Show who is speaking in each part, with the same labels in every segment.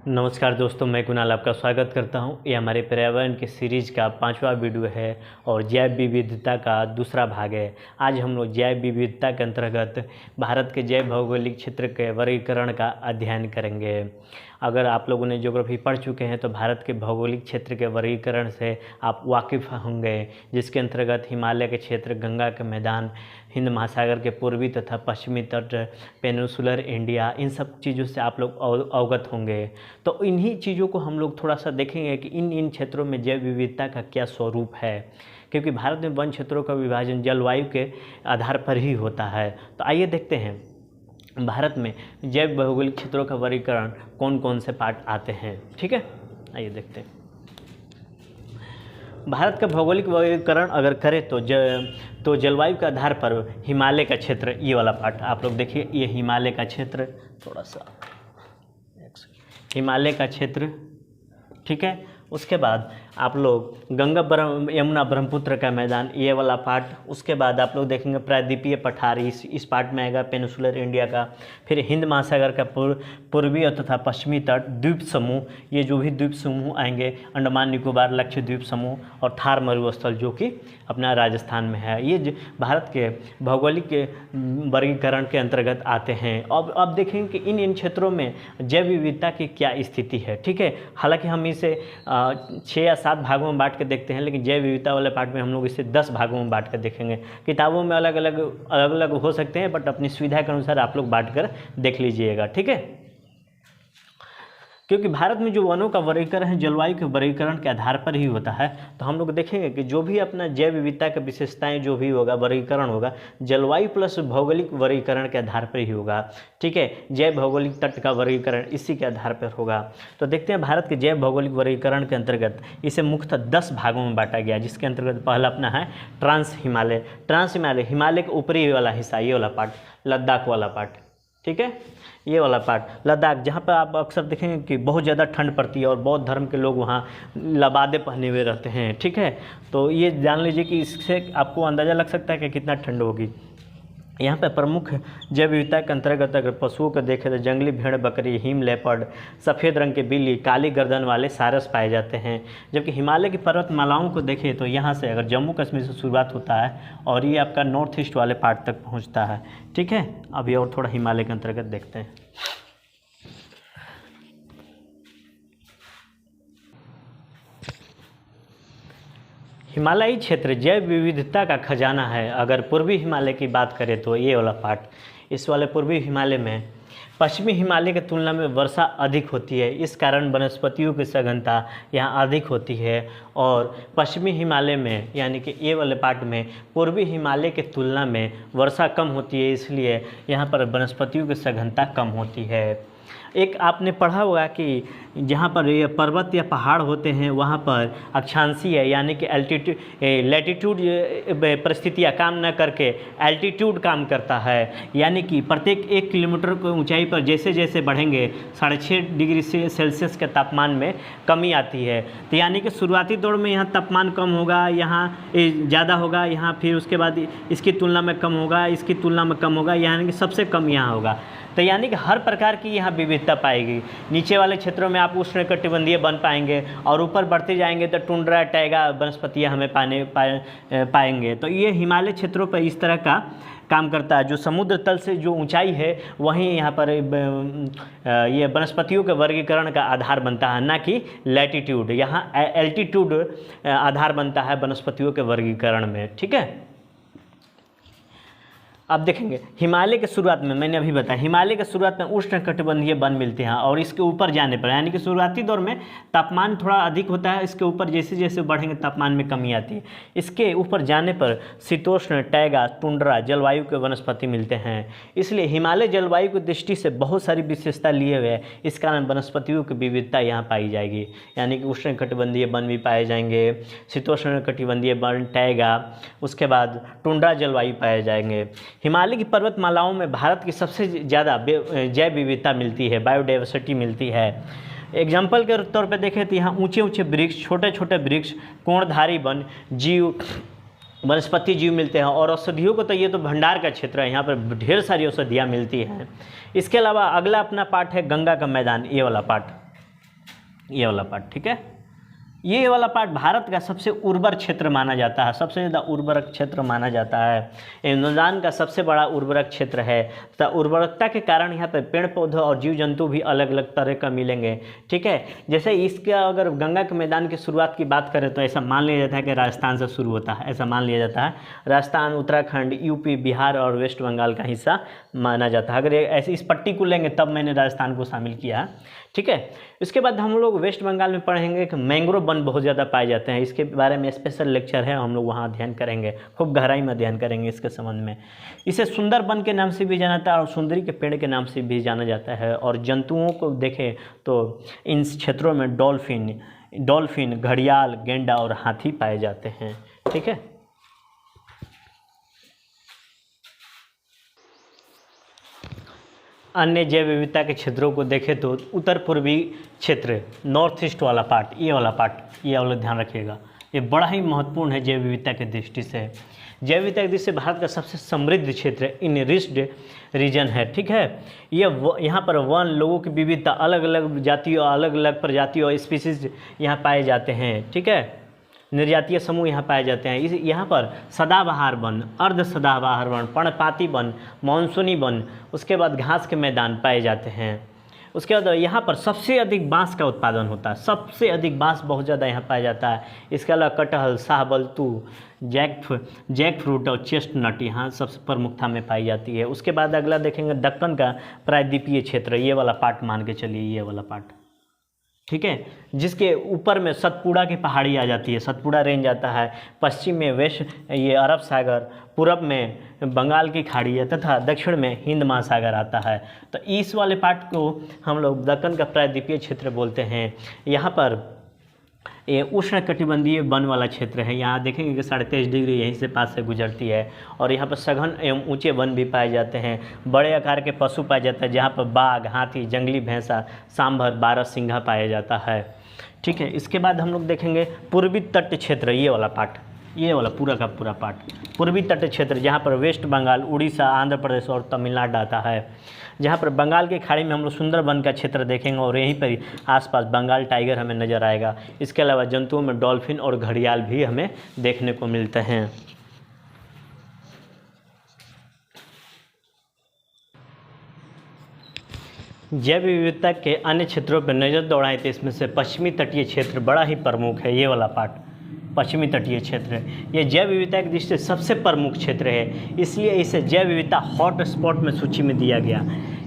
Speaker 1: नमस्कार दोस्तों, मैं कुणाल आपका स्वागत करता हूं। ये हमारे पर्यावरण के सीरीज का 5वां वीडियो है और जैव विविधता का दूसरा भाग है। आज हम लोग जैव विविधता के अंतर्गत भारत के जैव भौगोलिक क्षेत्र के वर्गीकरण का अध्ययन करेंगे। अगर आप लोगों ने ज्योग्राफी पढ़ चुके हैं तो भारत के भौगोलिक क्षेत्र के वर्गीकरण से आप वाकिफ़ होंगे, जिसके अंतर्गत हिमालय के क्षेत्र, गंगा के मैदान, हिंद महासागर के पूर्वी तथा पश्चिमी तट, पेनिनसुलर इंडिया, इन सब चीज़ों से आप लोग अवगत होंगे। तो इन्हीं चीज़ों को हम लोग थोड़ा सा देखेंगे कि इन क्षेत्रों में जैव विविधता का क्या स्वरूप है, क्योंकि भारत में वन क्षेत्रों का विभाजन जलवायु के आधार पर ही होता है। तो आइए देखते हैं भारत में जैव भौगोलिक क्षेत्रों का वर्गीकरण कौन कौन से पार्ट आते हैं। ठीक है, आइए देखते हैं। भारत का भौगोलिक वर्गीकरण अगर करें तो जलवायु के आधार पर हिमालय का क्षेत्र, ये वाला पार्ट आप लोग देखिए, ये हिमालय का क्षेत्र, थोड़ा सा हिमालय का क्षेत्र, ठीक है। उसके बाद आप लोग गंगा यमुना ब्रह्मपुत्र का मैदान, ये वाला पार्ट। उसके बाद आप लोग देखेंगे प्रायद्वीपीय पठारी, इस पार्ट में आएगा पेनिनसुलर इंडिया का। फिर हिंद महासागर का पूर्वी तथा पश्चिमी तट, द्वीप समूह, ये जो भी द्वीप समूह आएंगे, अंडमान निकोबार, लक्षद्वीप समूह और थार मरुस्थल जो कि अपना राजस्थान में है, ये भारत के भौगोलिक वर्गीकरण के अंतर्गत आते हैं। अब देखेंगे कि इन क्षेत्रों में जैव विविधता की क्या स्थिति है। ठीक है, हालांकि हम इसे 6 या 7 भागों में बांट के देखते हैं, लेकिन जैव विविधता वाले पार्ट में हम लोग इसे 10 भागों में बांट कर देखेंगे। किताबों में अलग अलग हो सकते हैं, बट अपनी सुविधा के अनुसार आप लोग बांट कर देख लीजिएगा। ठीक है, क्योंकि भारत में जो वनों का वर्गीकरण है जलवायु के वर्गीकरण के आधार पर ही होता है। तो हम लोग देखेंगे कि जो भी अपना जैव विविधता की विशेषताएं जो भी होगा, वर्गीकरण होगा, जलवायु प्लस भौगोलिक वर्गीकरण के आधार पर ही होगा। ठीक है, जैव भौगोलिक तट का वर्गीकरण इसी के आधार पर होगा। तो देखते हैं भारत के जैव भौगोलिक वर्गीकरण के अंतर्गत इसे मुख्यतः 10 भागों में बांटा गया, जिसके अंतर्गत पहला अपना है ट्रांस हिमालय, हिमालय के ऊपरी वाला हिस्सा, ये वाला पार्ट, लद्दाख वाला पार्ट। ठीक है, ये वाला पार्ट लद्दाख, जहाँ पर आप अक्सर देखेंगे कि बहुत ज़्यादा ठंड पड़ती है और बौद्ध धर्म के लोग वहाँ लबादे पहने हुए रहते हैं। ठीक है, तो ये जान लीजिए कि इससे आपको अंदाज़ा लग सकता है कि कितना ठंड होगी। यहाँ पर प्रमुख जैव विविधता के अंतर्गत अगर पशुओं को देखें तो जंगली भेड़, बकरी, हिम लेपर्ड, सफ़ेद रंग के बिल्ली, काली गर्दन वाले सारस पाए जाते हैं। जबकि हिमालय की पर्वतमालाओं को देखें तो यहाँ से अगर जम्मू कश्मीर से शुरुआत होता है और ये आपका नॉर्थ ईस्ट वाले पार्ट तक पहुँचता है। ठीक है, अभी और थोड़ा हिमालय के अंतर्गत देखते हैं। हिमालयी क्षेत्र जैव विविधता का खजाना है। अगर पूर्वी हिमालय की बात करें तो ये वाला पार्ट, इस वाले पूर्वी हिमालय में पश्चिमी हिमालय की तुलना में वर्षा अधिक होती है। इस कारण वनस्पतियों की सघनता यहाँ अधिक होती है। और पश्चिमी हिमालय में यानी कि ये वाले पार्ट में पूर्वी हिमालय की तुलना में वर्षा कम होती है, इसलिए यहाँ पर वनस्पतियों की सघनता कम होती है। एक आपने पढ़ा होगा कि जहाँ पर ये पर्वत या पहाड़ होते हैं वहाँ पर अक्षांशीय यानी कि लैटिट्यूड परिस्थितियाँ काम न करके एल्टीट्यूड काम करता है। यानी कि प्रत्येक 1 किलोमीटर की ऊंचाई पर जैसे जैसे बढ़ेंगे 6.5 डिग्री सेल्सियस के तापमान में कमी आती है। तो यानी कि शुरुआती दौर में यहाँ तापमान कम होगा, यहाँ ज़्यादा होगा, यहाँ फिर उसके बाद इसकी तुलना में कम होगा, इसकी तुलना में कम होगा, यानी कि सबसे कम यहाँ होगा। तो यानी कि हर प्रकार की यहाँ विविधता पाएगी। नीचे वाले क्षेत्रों में आप उष्णकटिबंधीय बन पाएंगे और ऊपर बढ़ते जाएंगे तो टुंड्रा, टैगा वनस्पतियाँ हमें पाएंगे। तो ये हिमालय क्षेत्रों पर इस तरह का काम करता है। जो समुद्र तल से जो ऊंचाई है वहीं यहाँ पर ये वनस्पतियों के वर्गीकरण का आधार बनता है, ना कि लैटिट्यूड। यहाँ एल्टीट्यूड आधार बनता है वनस्पतियों के वर्गीकरण में। ठीक है, अब देखेंगे हिमालय के शुरुआत में, मैंने अभी बताया, हिमालय के शुरुआत में उष्णकटिबंधीय वन मिलते हैं और इसके ऊपर जाने पर यानी कि शुरुआती दौर में तापमान थोड़ा अधिक होता है, इसके ऊपर जैसे जैसे बढ़ेंगे तापमान में कमी आती है। इसके ऊपर जाने पर शीतोष्ण, टैगा, टुंड्रा जलवायु के वनस्पति मिलते हैं। इसलिए हिमालय जलवायु की दृष्टि से बहुत सारी विशेषता लिए हुए है। इस कारण वनस्पतियों की विविधता यहाँ पाई जाएगी, यानी कि उष्णकटिबंधीय वन भी पाए जाएंगे, शीतोष्ण कटिबंधीय वन, टैगा, उसके बाद टुंड्रा जलवायु पाए जाएंगे। हिमालय की पर्वतमालाओं में भारत की सबसे ज़्यादा जैव विविधता मिलती है, बायोडाइवर्सिटी मिलती है। एग्जाम्पल के तौर पे देखें तो यहाँ ऊंचे ऊंचे वृक्ष, छोटे छोटे वृक्ष, कोणधारी वन, जीव, वनस्पति जीव मिलते हैं। और औषधियों को तो ये तो भंडार का क्षेत्र है, यहाँ पर ढेर सारी औषधियाँ मिलती हैं। इसके अलावा अगला अपना पार्ट है गंगा का मैदान, ये वाला पार्ट। ये वाला पार्ट, ठीक है। ये वाला पार्ट भारत का सबसे उर्वर क्षेत्र माना जाता है, सबसे ज़्यादा उर्वरक क्षेत्र माना जाता है। हिंदुस्तान का सबसे बड़ा उर्वरक क्षेत्र है तथा उर्वरकता के कारण यहाँ पर पेड़ पौधे और जीव जंतु भी अलग अलग तरह का मिलेंगे, ठीक है। जैसे इसका अगर गंगा के मैदान की शुरुआत की बात करें तो ऐसा मान लिया जाता है कि राजस्थान से शुरू होता है, ऐसा मान लिया जाता है। राजस्थान, उत्तराखंड, यूपी, बिहार और वेस्ट बंगाल का हिस्सा माना जाता है। अगर ऐसे इस पट्टी को लेंगे तब मैंने राजस्थान को शामिल किया है, ठीक है। इसके बाद हम लोग वेस्ट बंगाल में पढ़ेंगे कि मैंग्रोव वन बहुत ज़्यादा पाए जाते हैं। इसके बारे में स्पेशल लेक्चर है, हम लोग वहाँ अध्ययन करेंगे, खूब गहराई में अध्ययन करेंगे इसके संबंध में। इसे सुंदर वन के नाम से भी जाना जाता है और सुंदरी के पेड़ के नाम से भी जाना जाता है। और जंतुओं को देखें तो इन क्षेत्रों में डॉल्फिन, घड़ियाल, गेंडा और हाथी पाए जाते हैं, ठीक है। अन्य जैव विविधता के क्षेत्रों को देखें तो उत्तर पूर्वी क्षेत्र, नॉर्थ ईस्ट वाला पार्ट, ये वाला ध्यान रखिएगा, ये बड़ा ही महत्वपूर्ण है जैव विविधता की दृष्टि से। जैव विविधता की दृष्टि से भारत का सबसे समृद्ध क्षेत्र इनरिच्ड रीजन है, ठीक है। यहाँ पर वन, लोगों की विविधता, अलग अलग जातियों, अलग अलग प्रजातियों और स्पीसीज यहाँ पाए जाते हैं, ठीक है। निर्जातीय समूह यहाँ पाए जाते हैं। यहाँ पर सदाबहार वन, अर्ध सदाबहार वन, पर्णपाती वन, मानसूनी वन, उसके बाद घास के मैदान पाए जाते हैं। उसके बाद यहाँ पर सबसे अधिक बांस का उत्पादन होता है, सबसे अधिक बांस बहुत ज़्यादा यहाँ पाया जाता है। इसके अलावा कटहल, शाहबलूत, जैक फ्रूट और चेस्टनट यहाँ सबसे प्रमुखता में पाई जाती है। उसके बाद अगला देखेंगे दक्कन का प्रायद्वीपीय क्षेत्र, ये वाला पार्ट मान के चलिए, ये वाला पार्ट, ठीक है, जिसके ऊपर में सतपुड़ा की पहाड़ी आ जाती है, सतपुड़ा रेंज आता है। पश्चिम में ये अरब सागर, पूरब में बंगाल की खाड़ी है तथा दक्षिण में हिंद महासागर आता है। तो इस वाले पार्ट को हम लोग दक्कन का प्रायद्वीपीय क्षेत्र बोलते हैं। यहाँ पर ये उष्णकटिबंधीय वन वाला क्षेत्र है। यहाँ देखेंगे कि 23.5 डिग्री यहीं से पास से गुजरती है और यहाँ पर सघन एवं ऊंचे वन भी पाए जाते हैं। बड़े आकार के पशु पाए जाते हैं, जहाँ पर बाघ, हाथी, जंगली भैंसा, सांभर, बारहसिंघा पाया जाता है, ठीक है। इसके बाद हम लोग देखेंगे पूर्वी तट क्षेत्र, ये वाला पार्ट, ये वाला पूरा का पूरा पार्ट, पूर्वी तट क्षेत्र, जहाँ पर वेस्ट बंगाल, उड़ीसा, आंध्र प्रदेश और तमिलनाडु आता है। जहाँ पर बंगाल की खाड़ी में हम लोग सुंदरबन का क्षेत्र देखेंगे और यहीं पर आसपास बंगाल टाइगर हमें नज़र आएगा। इसके अलावा जंतुओं में डॉल्फिन और घड़ियाल भी हमें देखने को मिलते हैं। जैव विविधता के अन्य क्षेत्रों पर नज़र दौड़ाएं तो इसमें से पश्चिमी तटीय क्षेत्र बड़ा ही प्रमुख है। ये वाला पार्ट पश्चिमी तटीय क्षेत्र, ये जैव विविधता की दृष्टि से सबसे प्रमुख क्षेत्र है, इसलिए इसे जैव विविधता हॉट स्पॉट में सूची में दिया गया।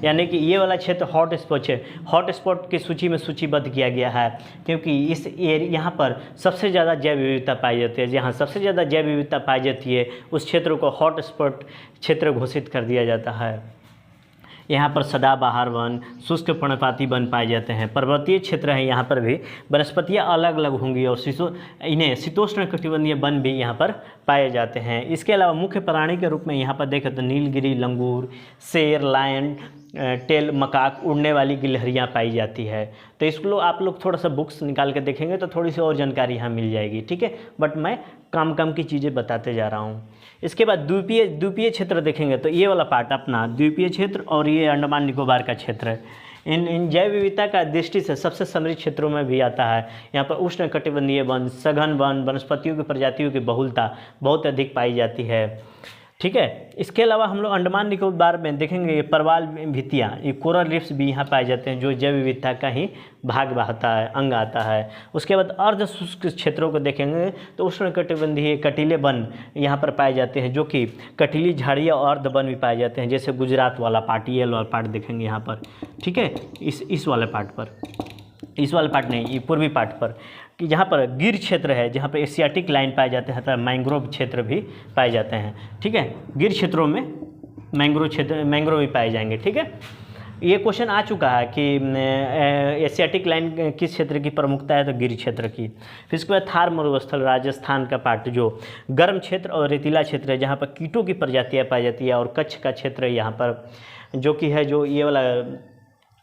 Speaker 1: यानी कि ये वाला क्षेत्र हॉट स्पॉट की सूची में सूचीबद्ध किया गया है, क्योंकि यहाँ पर सबसे ज़्यादा जैव विविधता पाई जाती है। जहाँ सबसे ज़्यादा जैव विविधता पाई जाती है उस क्षेत्र को हॉट स्पॉट क्षेत्र घोषित कर दिया जाता है। यहाँ पर सदाबहार वन, शुष्क पर्णपाती वन पाए जाते हैं। पर्वतीय क्षेत्र है, यहाँ पर भी वनस्पतियाँ अलग अलग होंगी और इन्हें शीतोष्ण कटिबंधीय वन भी यहाँ पर पाए जाते हैं। इसके अलावा मुख्य प्राणी के रूप में यहाँ पर देखें तो नीलगिरी, लंगूर, शेर, लायन, टेल मकाक, उड़ने वाली गिलहरियाँ पाई जाती है। तो इसको आप लोग थोड़ा सा बुक्स निकाल के देखेंगे तो थोड़ी सी और जानकारी यहाँ मिल जाएगी, ठीक है। बट मैं कम की चीज़ें बताते जा रहा हूँ। इसके बाद द्वीपीय क्षेत्र देखेंगे तो ये वाला पार्ट अपना द्वीपीय क्षेत्र और ये अंडमान निकोबार का क्षेत्र है। इन जैव विविधता का दृष्टि से सबसे समृद्ध क्षेत्रों में भी आता है। यहाँ पर उष्णकटिबंधीय वन, सघन वन, वनस्पतियों की प्रजातियों की बहुलता बहुत अधिक पाई जाती है, ठीक है। इसके अलावा हम लोग अंडमान निकोबार में देखेंगे ये परवाल भित्तियाँ, ये कोरल रीफ्स भी यहाँ पाए जाते हैं, जो जैव विविधता का ही भाग बहता है, अंग आता है। उसके बाद अर्ध शुष्क क्षेत्रों को देखेंगे तो उष्णकटिबंधीय कटीले वन यहाँ पर पाए जाते हैं, जो कि कटीली झाड़ियाँ और अर्ध वन भी पाए जाते हैं, जैसे गुजरात वाला पार्ट, ये वाला पार्ट देखेंगे यहाँ पर, ठीक है। इस वाले पार्ट पर, इस वाले पार्ट नहीं, ये पूर्वी पार्ट पर, कि जहाँ पर गिर क्षेत्र है, जहाँ पर एशियाटिक लाइन पाए जाते हैं, तथा मैंग्रोव क्षेत्र भी पाए जाते हैं, ठीक है। गिर क्षेत्रों में मैंग्रोव भी पाए जाएंगे, ठीक है। ये क्वेश्चन आ चुका है कि एशियाटिक लाइन किस क्षेत्र की प्रमुखता है, तो गिर क्षेत्र की। फिर इसके बाद थार मरुस्थल, राजस्थान का पार्ट, जो गर्म क्षेत्र और रेतीला क्षेत्र है, जहाँ पर कीटों की प्रजातियाँ पाई जाती है। और कच्छ का क्षेत्र है यहाँ पर, जो कि है जो ये वाला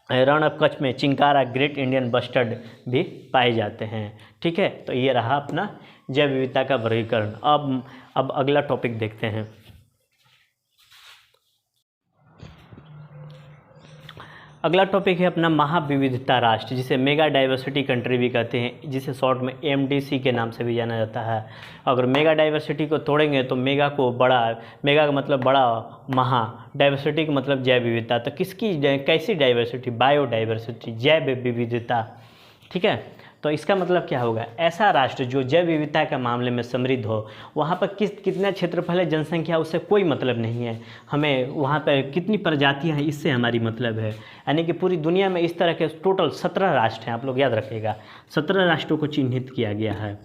Speaker 1: रण ऑफ कच्छ में चिंकारा, ग्रेट इंडियन बस्टर्ड भी पाए जाते हैं, ठीक है। तो ये रहा अपना जैव विविधता का वर्गीकरण। अब अगला टॉपिक देखते हैं। अगला टॉपिक है अपना महाविविधता राष्ट्र, जिसे मेगा डाइवर्सिटी कंट्री भी कहते हैं, जिसे शॉर्ट में MDC के नाम से भी जाना जाता है। अगर मेगा डाइवर्सिटी को तोड़ेंगे तो मेगा को बड़ा, मेगा का मतलब बड़ा, महा डाइवर्सिटी का मतलब जैव विविधता। तो किसकी कैसी डाइवर्सिटी? बायोडाइवर्सिटी, जैव विविधता। ठीक है, तो इसका मतलब क्या होगा? ऐसा राष्ट्र जो जैव विविधता के मामले में समृद्ध हो। वहाँ पर कितना क्षेत्रफल है, जनसंख्या, उससे कोई मतलब नहीं है हमें। वहाँ पर कितनी प्रजातियाँ हैं, इससे हमारी मतलब है। यानी कि पूरी दुनिया में इस तरह के टोटल 17 राष्ट्र हैं, आप लोग याद रखिएगा, 17 राष्ट्रों को चिन्हित किया गया है।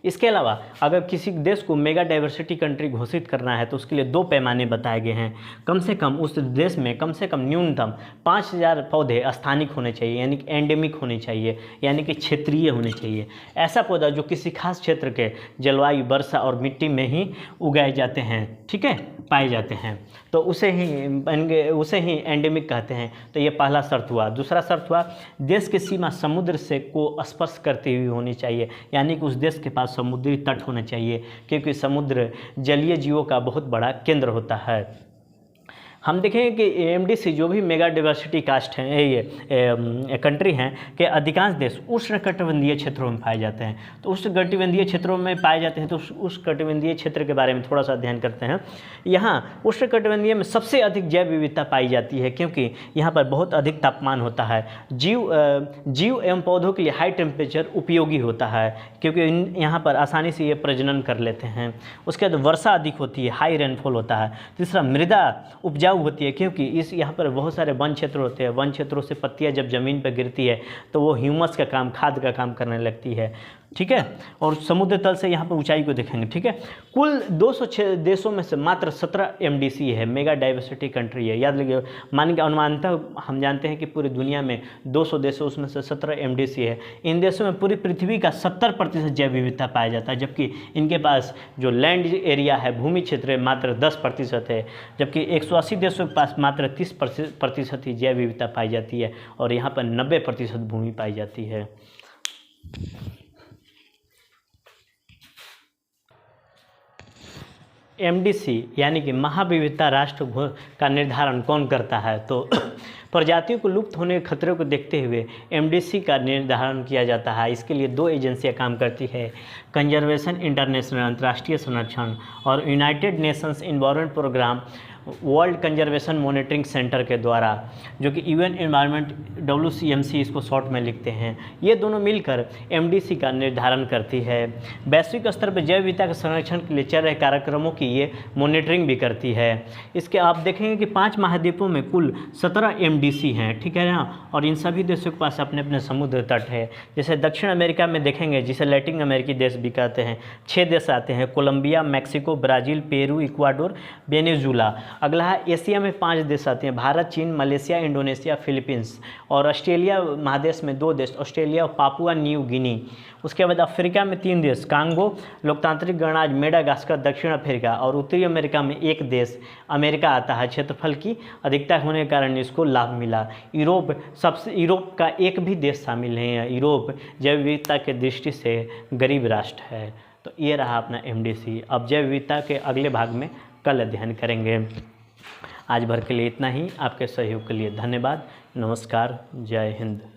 Speaker 1: इसके अलावा अगर किसी देश को मेगा डाइवर्सिटी कंट्री घोषित करना है तो उसके लिए 2 पैमाने बताए गए हैं। कम से कम उस देश में कम से कम न्यूनतम 5000 पौधे स्थानिक होने चाहिए, यानी कि एंडेमिक होने चाहिए, यानी कि क्षेत्रीय होने चाहिए। ऐसा पौधा जो किसी खास क्षेत्र के जलवायु, वर्षा और मिट्टी में ही उगाए जाते हैं, ठीक है, पाए जाते हैं, तो उसे ही एंडेमिक कहते हैं। तो ये पहला शर्त हुआ। दूसरा शर्त हुआ, देश की सीमा समुद्र से को स्पर्श करती हुई होनी चाहिए, यानी कि उस देश के पास समुद्री तट होना चाहिए, क्योंकि समुद्र जलीय जीवों का बहुत बड़ा केंद्र होता है। हम देखेंगे कि MDC जो भी मेगा डाइवर्सिटी कास्ट हैं, ये कंट्री हैं, कि अधिकांश देश उष्णकटिबंधीय क्षेत्रों में पाए जाते हैं। तो उष्णकटिबंधीय क्षेत्रों में पाए जाते हैं, तो उष्णकटिबंधीय क्षेत्र के बारे में थोड़ा सा अध्ययन करते हैं। यहाँ उष्णकटिबंधीय में सबसे अधिक जैव विविधता पाई जाती है, क्योंकि यहाँ पर बहुत अधिक तापमान होता है। जीव एवं पौधों के लिए हाई टेम्परेचर उपयोगी होता है, क्योंकि यहाँ पर आसानी से ये प्रजनन कर लेते हैं। उसके बाद वर्षा अधिक होती है, हाई रेनफॉल होता है। तीसरा, मृदा उपजाऊ होती है, क्योंकि यहाँ पर बहुत सारे वन क्षेत्र होते हैं। वन क्षेत्रों से पत्तियां जब ज़मीन पर गिरती है तो वो ह्यूमस का काम, खाद का काम करने लगती है, ठीक है। और समुद्र तल से यहाँ पर ऊंचाई को देखेंगे, ठीक है। कुल 206 देशों में से मात्र 17 MDC है, मेगा डाइवर्सिटी कंट्री है, याद रखिए। मान के अनुमानतः हम जानते हैं कि पूरी दुनिया में 200 देशों, उसमें से 17 MDC है। इन देशों में पूरी पृथ्वी का 70% जैव विविधता पाया जाता है, जबकि इनके पास जो लैंड एरिया है, भूमि क्षेत्र है, मात्र 10% है। जबकि 180 देशों के पास मात्र 30% ही जैव विविधता पाई जाती है, और यहाँ पर 90% भूमि पाई जाती है। MDC यानी कि महाविविधता राष्ट्र का निर्धारण कौन करता है? तो प्रजातियों को लुप्त होने के खतरे को देखते हुए MDC का निर्धारण किया जाता है। इसके लिए 2 एजेंसियां काम करती है, कंजर्वेशन इंटरनेशनल अंतर्राष्ट्रीय संरक्षण और United Nations Environment Programme World Conservation Monitoring Centre के द्वारा, जो कि UN एनवायरनमेंट WCMC इसको शॉर्ट में लिखते हैं। ये दोनों मिलकर MDC का निर्धारण करती है। वैश्विक स्तर पर जैव विविधता के संरक्षण के लिए चल रहे कार्यक्रमों की ये मॉनिटरिंग भी करती है। इसके आप देखेंगे कि 5 महाद्वीपों में कुल 17 MDC हैं, ठीक है ना। और इन सभी देशों के पास अपने अपने समुद्र तट है। जैसे दक्षिण अमेरिका में देखेंगे, जिसे लैटिन अमेरिकी देश भी कहते हैं, 6 देश आते हैं, Colombia, Mexico, Brazil, Peru, Ecuador, Venezuela. अगला है एशिया में 5 देश आते हैं, भारत, चीन, मलेशिया, इंडोनेशिया, फिलीपींस। और ऑस्ट्रेलिया महादेश में 2 देश, ऑस्ट्रेलिया और पापुआ न्यू गिनी। उसके बाद अफ्रीका में 3 देश, कांगो, लोकतांत्रिक गणराज्य मेडागास्कर, दक्षिण अफ्रीका। और उत्तरी अमेरिका में 1 देश, अमेरिका आता है। क्षेत्रफल की अधिकता होने के कारण इसको लाभ मिला। यूरोप का एक भी देश शामिल नहीं है। यूरोप जैव विविधता के दृष्टि से गरीब राष्ट्र है। तो ये रहा अपना MDC। अब जैव विविधता के अगले भाग में कल अध्ययन करेंगे। आज भर के लिए इतना ही। आपके सहयोग के लिए धन्यवाद। नमस्कार, जय हिंद।